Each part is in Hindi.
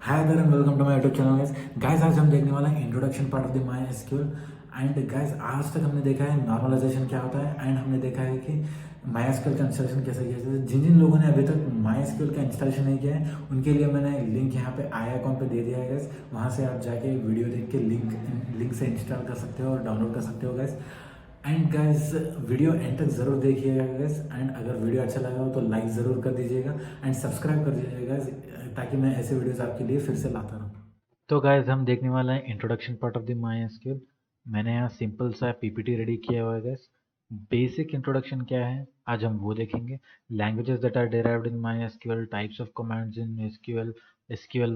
Hi there and welcome to my YouTube channel guys. आज हम देखने वाले हैं introduction part of the my SQL. And guys आज तक हमने देखा है नॉर्मलाइजेशन क्या होता है एंड हमने देखा है कि माई एसक्यूएल का इंस्टॉलेशन कैसे किया जाता है। जिन जिन लोगों ने अभी तक माई एसक्यूएल का इंस्टॉलेशन नहीं किया है उनके लिए मैंने लिंक यहाँ पे आई अकाउंट पे दे दिया है गाइस। वहाँ से आप जाके वीडियो देख के लिंक से इंस्टॉल कर सकते हो और डाउनलोड कर सकते हो guys. And guys video and तक ज़रूर देखिएगा गाइस। एंड अगर वीडियो अच्छा लगा हो तो लाइक ज़रूर कर दीजिएगा एंड सब्सक्राइब कर दीजिएगा गाइस, ताकि मैं ऐसे वीडियोस आपके लिए फिर से लाता रहूँ। तो गाइस हम देखने वाला है introduction part of the my SQL. मैंने यहाँ सिंपल सा पीपीटी रेडी किया हुआ है गाइस। बेसिक इंट्रोडक्शन क्या है आज हम वो देखेंगे। Languages that are derived in MySQL, types of commands in SQL,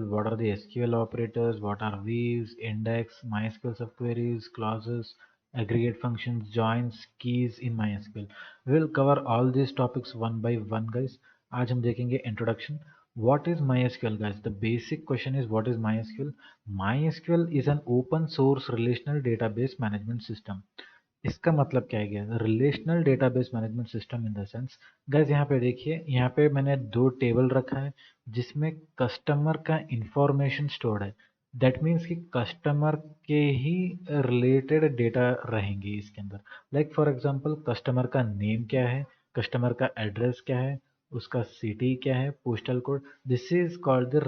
what are the SQL operators, what are views, index, MySQL subqueries, clauses, aggregate functions, joins, keys in MySQL. We will cover all these topics one by one, guys. आज हम देखेंगे introduction. What is MySQL, guys? The basic question is what is MySQL? MySQL is an open source relational database management system. इसका मतलब क्या है? Relational database management system in the sense guys, यहाँ पे देखिए, यहाँ पे मैंने दो टेबल रखा है जिसमें कस्टमर का इंफॉर्मेशन स्टोर्ड है। दैट मीन्स कि कस्टमर के ही रिलेटेड डेटा रहेंगे इसके अंदर। लाइक फॉर एग्जांपल कस्टमर का नेम क्या है, कस्टमर का एड्रेस क्या है, उसका सिटी क्या है, postal code. This is called the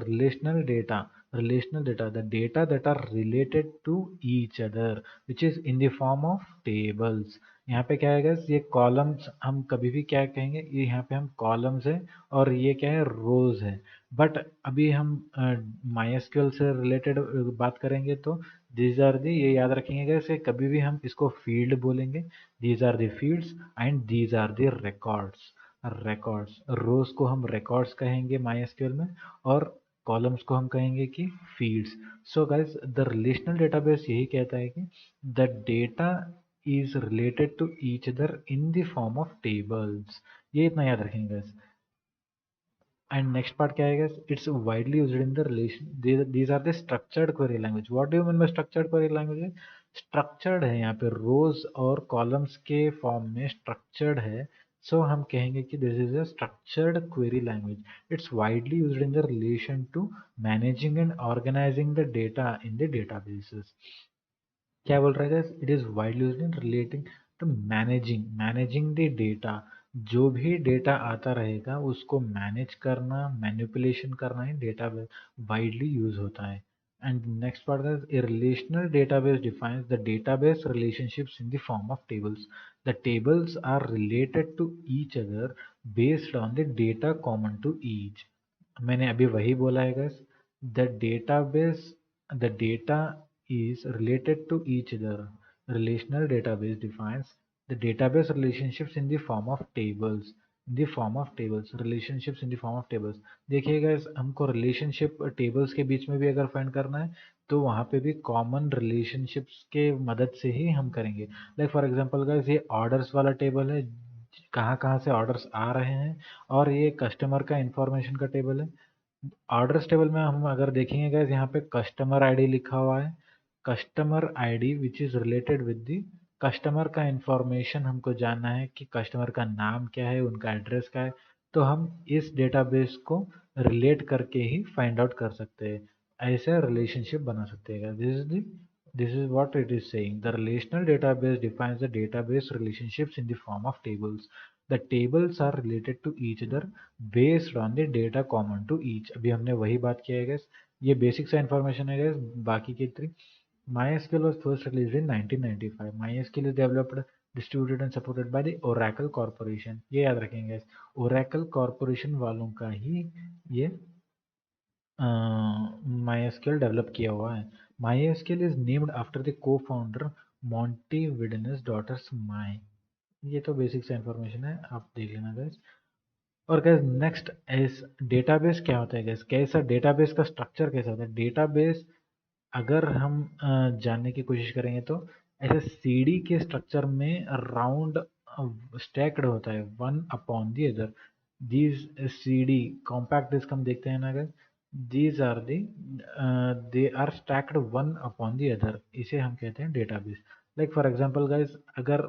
relational data, the data that are related to each other, which is in the form of tables. यहाँ पे क्या है guys, ये कॉलम्स हम कभी भी क्या कहेंगे, ये यहाँ पे हम कॉलम्स है और ये क्या है, रोज है। बट अभी हम MySQL से रिलेटेड बात करेंगे तो दीज आर दी, ये याद रखेंगे guys, कि कभी भी हम इसको फील्ड बोलेंगे, these are the fields and these are the records. Rows को हम रिकॉर्ड्स कहेंगे MySQL में और कॉलम्स को हम कहेंगे कि fields. So guys the relational database यही कहता है कि the data is related to each other in the form of tables. ये इतना याद रखेंगे गाइस। एंड नेक्स्ट पार्ट क्या है guys, it's widely used in the relation, these are the structured query language. What do you mean by structured query language? Structured है, यहाँ पे रोज और कॉलम्स के फॉर्म में स्ट्रक्चर्ड है। सो हम कहेंगे कि this is a structured query language. It's widely used in the relation to managing and organizing the data in the databases. क्या बोल रहा है guys? It is widely used in relating to managing the data. जो भी डेटा आता रहेगा उसको मैनेज करना, मैनिपुलेशन करना ही डेटा वाइडली यूज होता है। एंड नेक्स्ट पार्ट है, a relational database defines the database relationships in the form of tables. The tables are related to each other based on the data common to each. मैंने अभी वही बोला है guys, the database, the data is related to each other. Relational database defines the database relationships in the form of tables. In the form of tables, relationships in the form of tables. देखिए guys, हमको रिलेशनशिप टेबल्स के बीच में भी अगर फाइंड करना है तो वहाँ पे भी कॉमन रिलेशनशिप्स के मदद से ही हम करेंगे। लाइक फॉर एग्जांपल गाइस, ये ऑर्डर्स वाला टेबल है, कहाँ कहाँ से ऑर्डर्स आ रहे हैं, और ये कस्टमर का इंफॉर्मेशन का टेबल है। ऑर्डर्स टेबल में हम अगर देखेंगे गाइस, यहाँ पे कस्टमर आईडी लिखा हुआ है। Customer ID which is related with the customer का इंफॉर्मेशन हमको जानना है कि कस्टमर का नाम क्या है, उनका एड्रेस क्या है। तो हम इस डेटाबेस को रिलेट करके ही फाइंड आउट कर सकते हैं, ऐसे रिलेशनशिप बना सकते हैं। This is what it is saying, the relational database defines the database relationships in the form of tables. The tables are related to each other based on the data common to each. अभी हमने वही बात किया है गैस, ये बेसिक सा इन्फॉर्मेशन है गैस। बाकी की three, MySQL was first released in 1995. MySQL is developed, distributed and supported by the Oracle Corporation. ये याद रखेंगे guys, Oracle Corporation वालों का ही ये MySQL डेवलप किया हुआ है। MySQL is named after the co-founder Monty Widner's daughter's My। ये तो बेसिक सा इन्फॉर्मेशन है, आप देख लेना guys। और गैस नेक्स्ट इज डेटाबेस। क्या होता है गैस, कैसा डेटाबेस का स्ट्रक्चर कैसा होता है? डेटाबेस अगर हम जानने की कोशिश करेंगे तो ऐसे सीडी के स्ट्रक्चर में राउंड स्टैक्ड होता है, one upon the other. These CD compact disc हम देखते हैं ना अगर, these are the, they are stacked one upon the other, इसे हम कहते हैं database. Like for example guys, अगर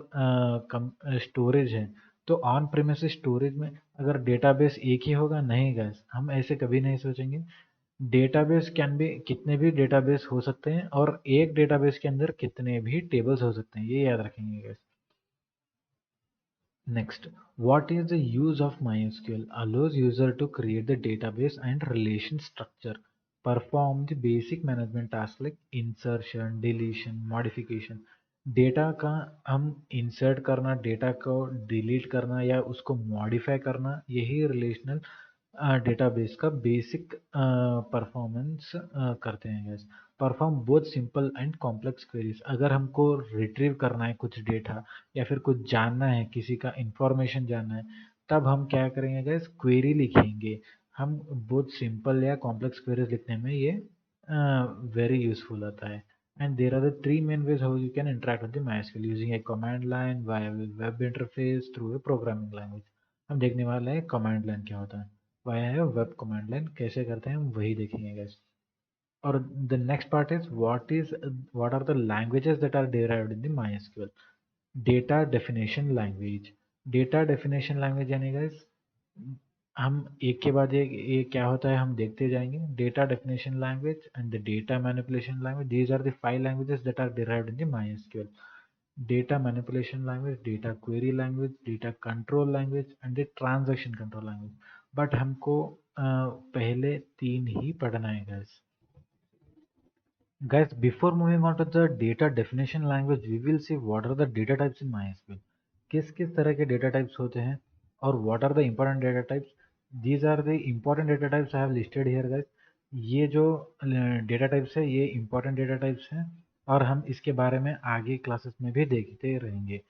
स्टोरेज है तो ऑन प्रेमिसेस स्टोरेज में अगर डेटाबेस एक ही होगा, नहीं गाइस, हम ऐसे कभी नहीं सोचेंगे। डेटाबेस कैन बी, कितने भी डेटाबेस हो सकते हैं और एक डेटाबेस के अंदर कितने भी टेबल्स हो सकते हैं, ये याद रखेंगे guys. Next, what is the use of MySQL? Allows user to create the database and relation structure, perform the basic management tasks like insertion, deletion, modification. Data का हम इंसर्ट करना, डेटा को डिलीट करना या उसको मॉडिफाई करना, यही रिलेशनल डेटाबेस का बेसिक परफॉर्मेंस करते हैं guys. Perform both simple and complex queries. अगर हमको रिट्रीव करना है कुछ डेटा या फिर कुछ जानना है, किसी का इंफॉर्मेशन जानना है, तब हम क्या करेंगे गाइस, क्वेरी लिखेंगे. हम बहुत सिंपल या कॉम्प्लेक्स क्वेरीज लिखने में ये वेरी यूजफुल होता है. And there are the three main ways how you can interact with the MySQL, using a command line, via web interface, through a programming language. हम देखने वाले हैं कमांड लाइन क्या होता है, वाया है वेब कमांड लाइन कैसे करते हैं, हम वही देखेंगे guys. Or the next part is what are the languages that are derived in the MySQL. Data definition language. Data definition language यानी guys हम एक के बाद एक ये क्या होता है हम देखते जाएंगे. Data definition language and the data manipulation language, these are the 5 languages that are derived in the MySQL. Data manipulation language, data query language, data control language and the transaction control language. But हमको पहले 3 ही पढ़ना है guys. Guys, before moving on to the data definition language, we will see what are the data types in MySQL. किस किस तरह के data types होते हैं और what are the important data types. These are the important data types I have listed here guys. ये जो data types है ये important data types हैं और हम इसके बारे में आगे classes में भी देखते रहेंगे.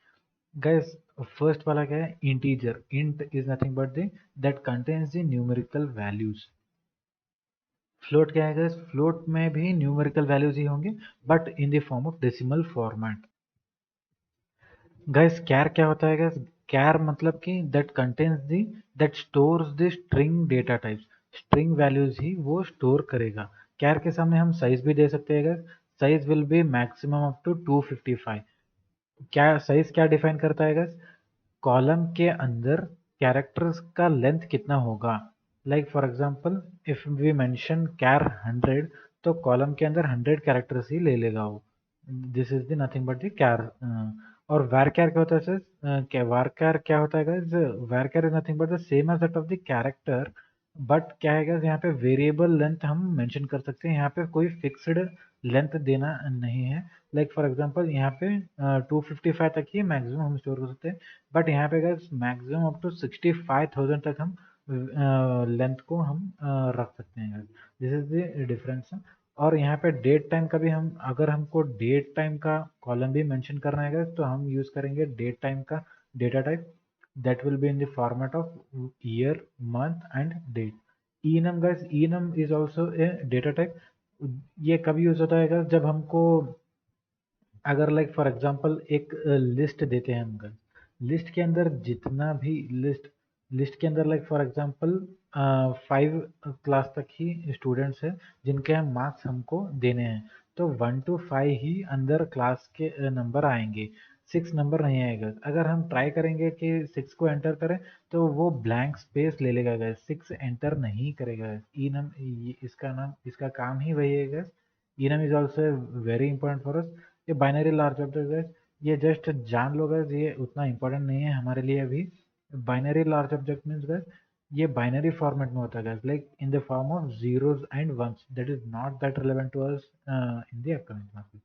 Guys, first वाला क्या है, integer. Int is nothing but the that contains the numerical values. Float क्या है गाइस, फ्लोट में भी न्यूमेरिकल वैल्यूज ही होंगे but in the form of decimal format. Guys char क्या होता है गाइस, कैर मतलब कि that contains the that stores the string data types, string values ही वो स्टोर करेगा. कैर के सामने हम साइज भी दे सकते हैं guys. Size will be maximum up to 255. क्या साइज क्या डिफाइन करता है गाइस, कॉलम के अंदर कैरेक्टर्स का लेंथ कितना होगा. Like for example if we mention char 100 तो कॉलम के अंदर 100 कैरेक्टर्स ही ले लेगा वो. This is the nothing but the char. और varchar क्या होता है सर, क्या varchar क्या होता है guys, varchar is nothing but the same as that of the character but क्या है गाइस, यहाँ पे वेरिएबल लेंथ हम मेंशन कर सकते हैं, यहाँ पे कोई फिक्स्ड लेंथ देना नहीं है. लाइक फॉर एग्जांपल यहाँ पे 255 तक ही मैक्सिमम हम स्टोर कर सकते हैं बट यहाँ पे गाइस मैक्सिमम अप टू 65,000 तक हम लेंथ को हम रख सकते हैं. This is the difference. और यहाँ पे डेट टाइम का भी हम, अगर हमको डेट टाइम का कॉलम भी मेंशन करना है तो हम यूज करेंगे डेट टाइम का data type that will be in the format of year, month and date. enum guys, enum is also a data type. ये कब यूज होता है guys, जब हमको अगर लाइक फॉर एग्जांपल एक लिस्ट देते हैं हम, लिस्ट के अंदर जितना भी लिस्ट के अंदर लाइक फॉर एग्जांपल 5 क्लास तक ही स्टूडेंट्स हैं जिनके हम मार्क्स हमको देने हैं, तो 1 to 5 ही अंदर क्लास के नंबर आएंगे, 6 नंबर नहीं आएगा. अगर हम ट्राई करेंगे कि 6 को एंटर करें तो वो ब्लैंक स्पेस ले लेगा गैस, 6 एंटर नहीं करेगा. enum इसका नाम, इसका काम ही वही है gas. enum is also very important for us. ये बाइनरी लार्ज ऑब्जेक्ट है, ये जस्ट जान लो गैस, ये उतना इंपॉर्टेंट नहीं है हमारे लिए अभी. Binary large object means guys ये बाइनरी फॉर्मेट में होता है guys, like in the form of zeros and ones. That is not that relevant to us in the upcoming classes.